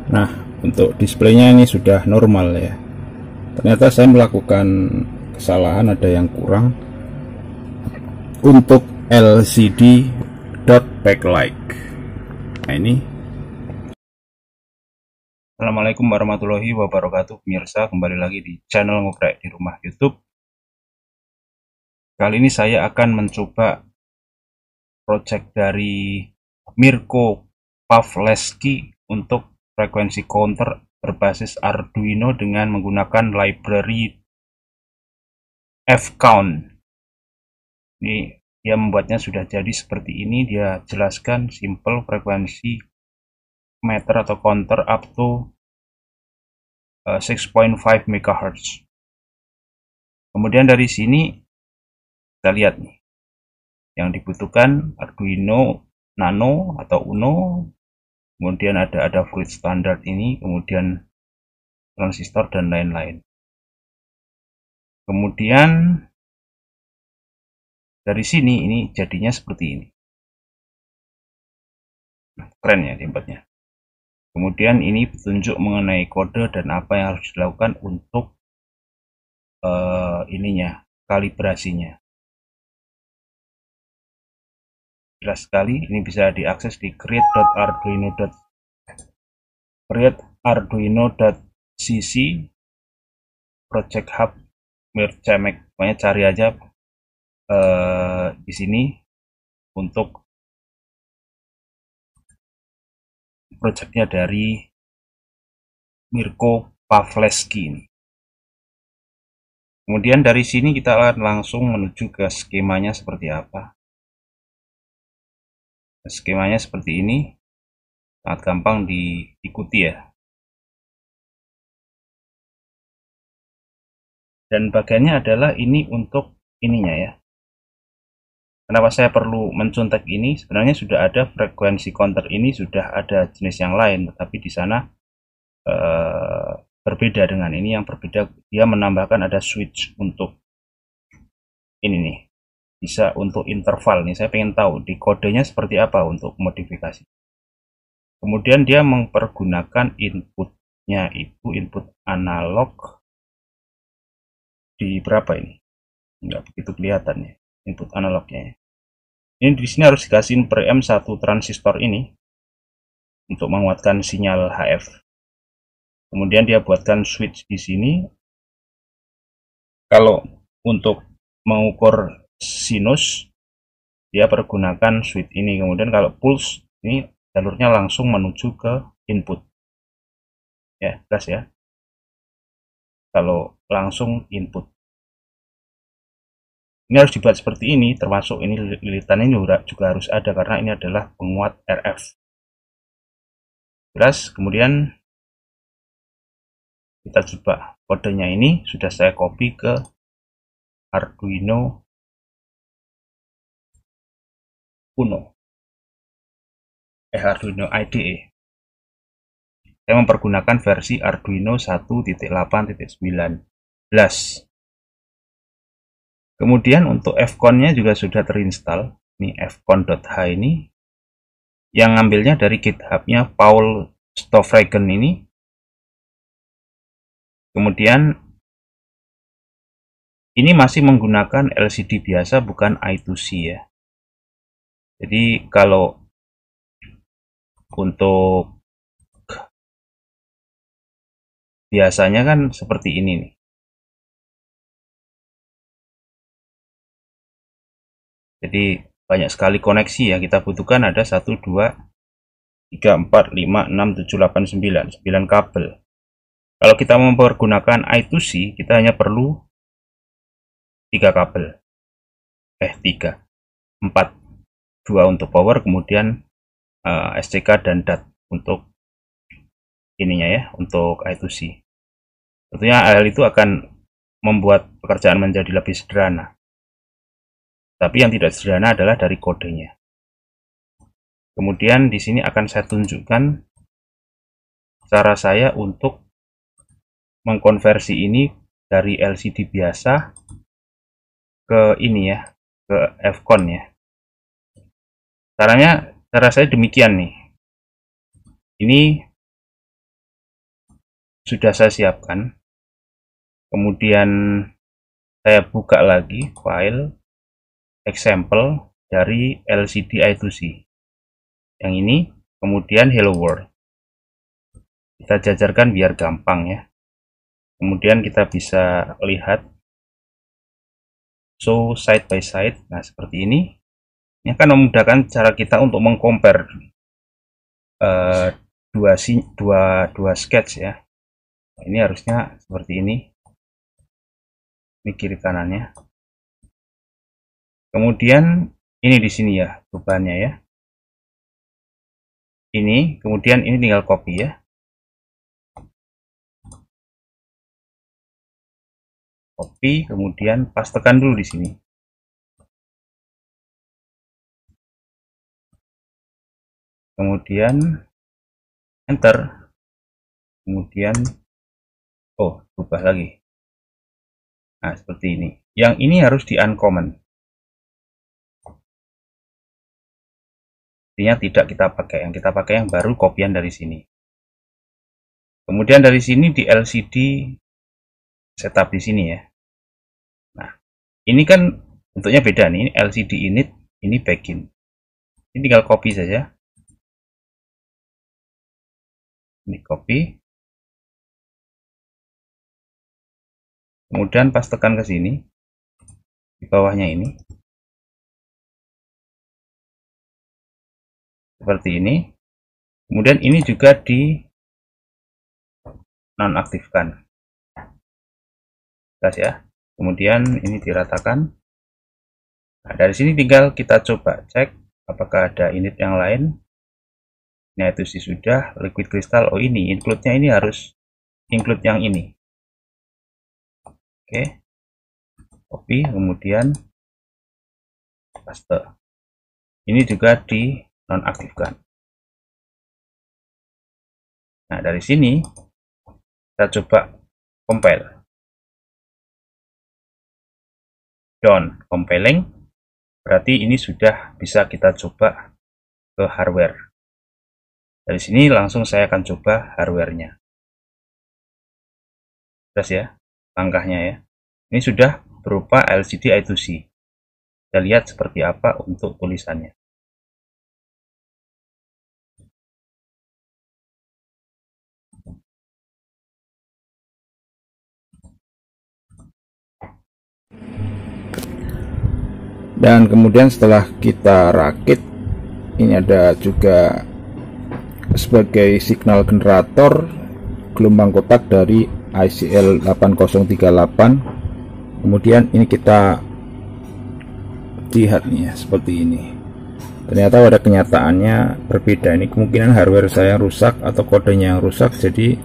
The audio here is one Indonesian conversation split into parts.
Nah, untuk displaynya ini sudah normal ya. Ternyata saya melakukan kesalahan, ada yang kurang untuk LCD dot backlight. Nah ini. Assalamualaikum warahmatullahi wabarakatuh pemirsa, kembali lagi di channel Ngoprek di Rumah YouTube. Kali ini saya akan mencoba project dari Mirko Pavlevsky untuk frekuensi counter berbasis Arduino dengan menggunakan library Fcount. Ini dia membuatnya sudah jadi seperti ini. Dia jelaskan simple frekuensi meter atau counter up to 6.5 MHz. Kemudian dari sini kita lihat nih, yang dibutuhkan Arduino Nano atau Uno, kemudian ada fluid standard ini, kemudian transistor dan lain-lain. Kemudian dari sini ini jadinya seperti ini. Nah, keren ya tempatnya. Kemudian ini petunjuk mengenai kode dan apa yang harus dilakukan untuk ininya, kalibrasinya. Jelas sekali, ini bisa diakses di create.arduino.cc project hub Mircemek. Pokoknya cari aja di sini untuk projectnya dari Mirko Pavlevsky ini. Kemudian dari sini kita akan langsung menuju ke skemanya seperti apa. Skemanya seperti ini, sangat gampang diikuti ya. Dan bagiannya adalah ini untuk ininya ya. Kenapa saya perlu mencontek ini? Sebenarnya sudah ada frekuensi counter ini, sudah ada jenis yang lain, tetapi di sana berbeda dengan ini. Yang berbeda, dia menambahkan ada switch untuk ini nih, bisa untuk interval nih. Saya pengen tahu di kodenya seperti apa untuk modifikasi. Kemudian dia mempergunakan inputnya itu input analog di berapa ini? Enggak begitu kelihatan ya input analognya. Ini di sini harus dikasih preamp satu transistor ini untuk menguatkan sinyal HF. Kemudian dia buatkan switch di sini. Kalau untuk mengukur sinus, dia pergunakan switch ini. Kemudian kalau pulse, ini jalurnya langsung menuju ke input. Ya, jelas ya. Kalau langsung input. Ini harus dibuat seperti ini, termasuk ini lilitan ini juga harus ada karena ini adalah penguat RF. Jelas, kemudian kita coba kodenya ini sudah saya copy ke Arduino Uno. Arduino IDE. Saya mempergunakan versi Arduino 1.8.19. Kemudian untuk Fcon-nya juga sudah terinstall. Ini fcon.h ini yang ngambilnya dari GitHub-nya Paul Stoffregen ini. Kemudian ini masih menggunakan LCD biasa, bukan I2C ya. Jadi kalau untuk biasanya kan seperti ini nih. Jadi banyak sekali koneksi ya, kita butuhkan ada 1, 2, 3, 4, 5, 6, 7, 8, 9 kabel. Kalau kita mempergunakan I2C, kita hanya perlu 3 kabel. 3, 4, 2 untuk power, kemudian SCK dan DAT untuk ininya ya, untuk I2C. Tentunya hal itu akan membuat pekerjaan menjadi lebih sederhana. Tapi yang tidak sederhana adalah dari kodenya. Kemudian di sini akan saya tunjukkan cara saya untuk mengkonversi ini dari LCD biasa ke ini ya, ke Fcon ya. Cara saya demikian nih. Ini sudah saya siapkan. Kemudian saya buka lagi file example dari LCD I2C yang ini, kemudian hello world. Kita jajarkan biar gampang ya. Kemudian kita bisa lihat show side by side. Nah, seperti ini. Ini akan memudahkan cara kita untuk mengcompare dua sketch ya. Nah, ini harusnya seperti ini. Ini kiri kanannya. Kemudian ini di sini ya bebannya ya. Ini, kemudian ini tinggal copy ya. Copy, kemudian pastekan dulu di sini. Kemudian enter. Kemudian berubah lagi. Nah, seperti ini. Yang ini harus di uncommon. Artinya tidak kita pakai. Yang kita pakai yang baru kopian dari sini. Kemudian dari sini di LCD setup di sini ya. Nah, ini kan bentuknya beda nih. Ini LCD init, ini backend. Ini tinggal copy saja. Ini copy. Kemudian pastekan ke sini. Di bawahnya ini. Seperti ini. Kemudian ini juga di nonaktifkan. Jelas ya. Kemudian ini diratakan. Nah, dari sini tinggal kita coba cek apakah ada init yang lain. Nah, itu sih sudah. Liquid crystal, oh ini include-nya ini harus include yang ini. Oke. Copy, kemudian paste. Ini juga di nonaktifkan. Nah, dari sini kita coba compile. Done compiling, berarti ini sudah bisa kita coba ke hardware. Dari sini langsung saya akan coba hardware-nya. Jelas ya langkahnya ya. Ini sudah berupa LCD I2C. Kita lihat seperti apa untuk tulisannya. Dan kemudian setelah kita rakit, ini ada juga sebagai signal generator gelombang kotak dari ICL 8038. Kemudian ini kita lihat nih ya, seperti ini. Ternyata pada kenyataannya berbeda. Ini kemungkinan hardware saya rusak atau kodenya yang rusak, jadi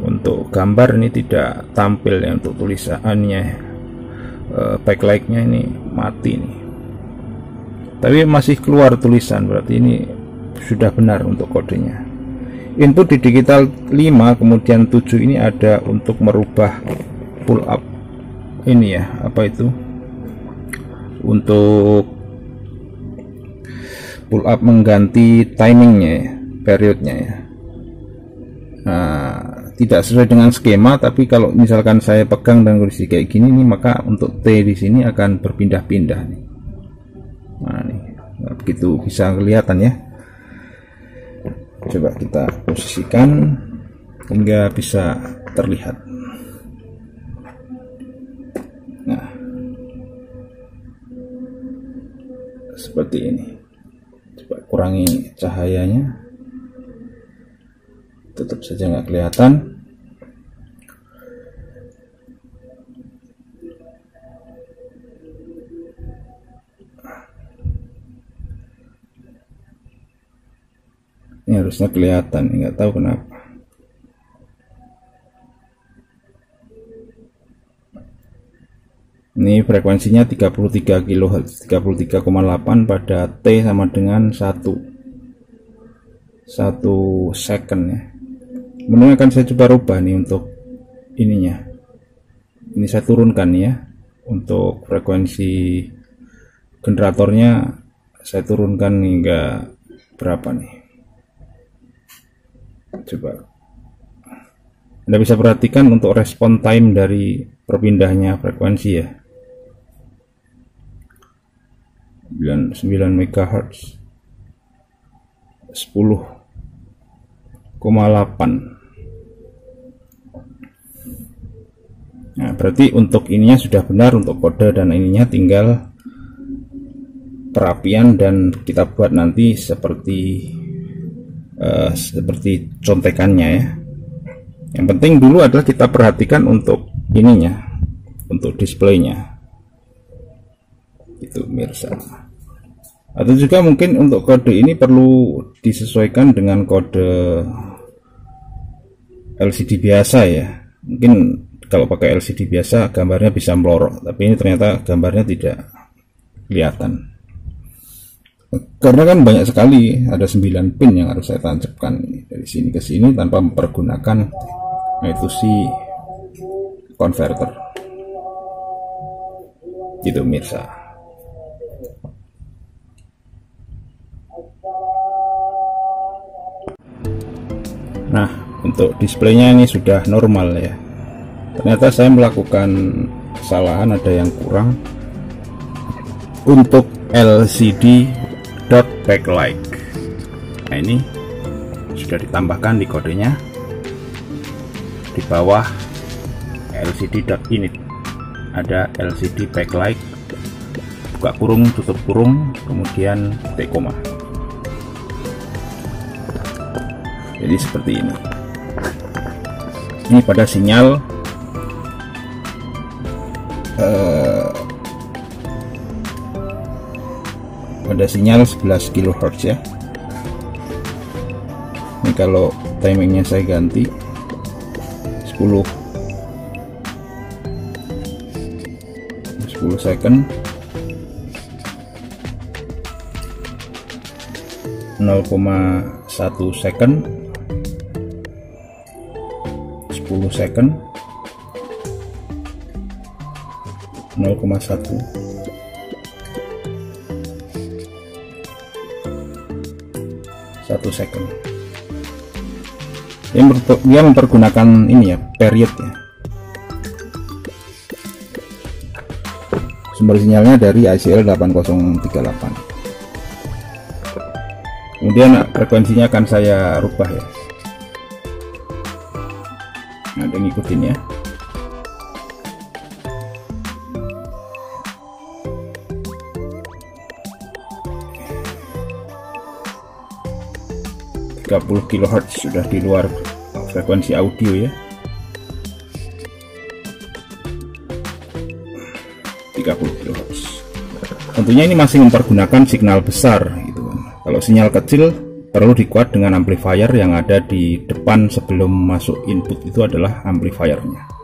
untuk gambar ini tidak tampil ya, untuk tulisannya. Backlightnya ini mati nih, tapi masih keluar tulisan, berarti ini sudah benar untuk kodenya. Input di digital 5 kemudian 7 ini ada untuk merubah pull up ini ya, apa itu, untuk pull up mengganti timingnya ya, periodnya ya. Nah, tidak sesuai dengan skema, tapi kalau misalkan saya pegang dan kondisi kayak gini nih, maka untuk T di sini akan berpindah-pindah nih. Nah, nih, begitu bisa kelihatan ya. Coba kita posisikan hingga bisa terlihat. Nah, seperti ini. Coba kurangi cahayanya. Tetap saja nggak kelihatan. Ini harusnya kelihatan, nggak tahu kenapa. Ini frekuensinya 33 kHz, 33,8 pada T sama dengan 1 second ya. Menu akan saya coba rubah nih untuk ininya. Ini saya turunkan ya, untuk frekuensi generatornya saya turunkan hingga berapa nih, coba Anda bisa perhatikan untuk respon time dari perpindahnya frekuensi ya, 9 MHz 10,8. Nah, berarti untuk ininya sudah benar untuk kode, dan ininya tinggal perapian dan kita buat nanti seperti contekannya ya. Yang penting dulu adalah kita perhatikan untuk ininya, untuk displaynya itu mirsa. Atau juga mungkin untuk kode ini perlu disesuaikan dengan kode LCD biasa ya. Mungkin kalau pakai LCD biasa gambarnya bisa melorot, tapi ini ternyata gambarnya tidak kelihatan karena kan banyak sekali, ada 9 pin yang harus saya tancapkan dari sini ke sini tanpa mempergunakan I2C converter gitu mirsa. Nah, untuk displaynya ini sudah normal ya. Ternyata saya melakukan kesalahan, ada yang kurang untuk LCD dot backlight. Nah, ini sudah ditambahkan di kodenya di bawah LCD dot init ada LCD backlight, buka kurung tutup kurung kemudian titik koma. Jadi seperti ini. Ini pada sinyal pada sinyal 11 kHz ya. Ini kalau timingnya saya ganti 10 second 0,1 second 10 second 0,1 1 second. Dia mempergunakan ini ya, period ya. Sumber sinyalnya dari ICL 8038. Kemudian frekuensinya akan saya rubah ya. Nah, ada ngikutin ya. kHz sudah di luar frekuensi audio ya. 30 kHz. Tentunya ini masih mempergunakan signal besar gitu. Kalau sinyal kecil perlu dikuat dengan amplifier yang ada di depan sebelum masuk input, itu adalah amplifiernya.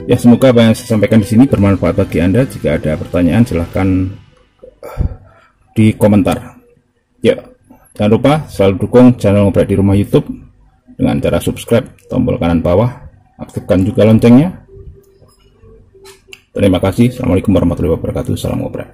Ya, semoga apa yang saya sampaikan di sini bermanfaat bagi Anda. Jika ada pertanyaan silahkan di komentar. Ya, jangan lupa selalu dukung channel Ngobrol di Rumah YouTube dengan cara subscribe, tombol kanan bawah, aktifkan juga loncengnya. Terima kasih. Assalamualaikum warahmatullahi wabarakatuh. Salam ngobrol.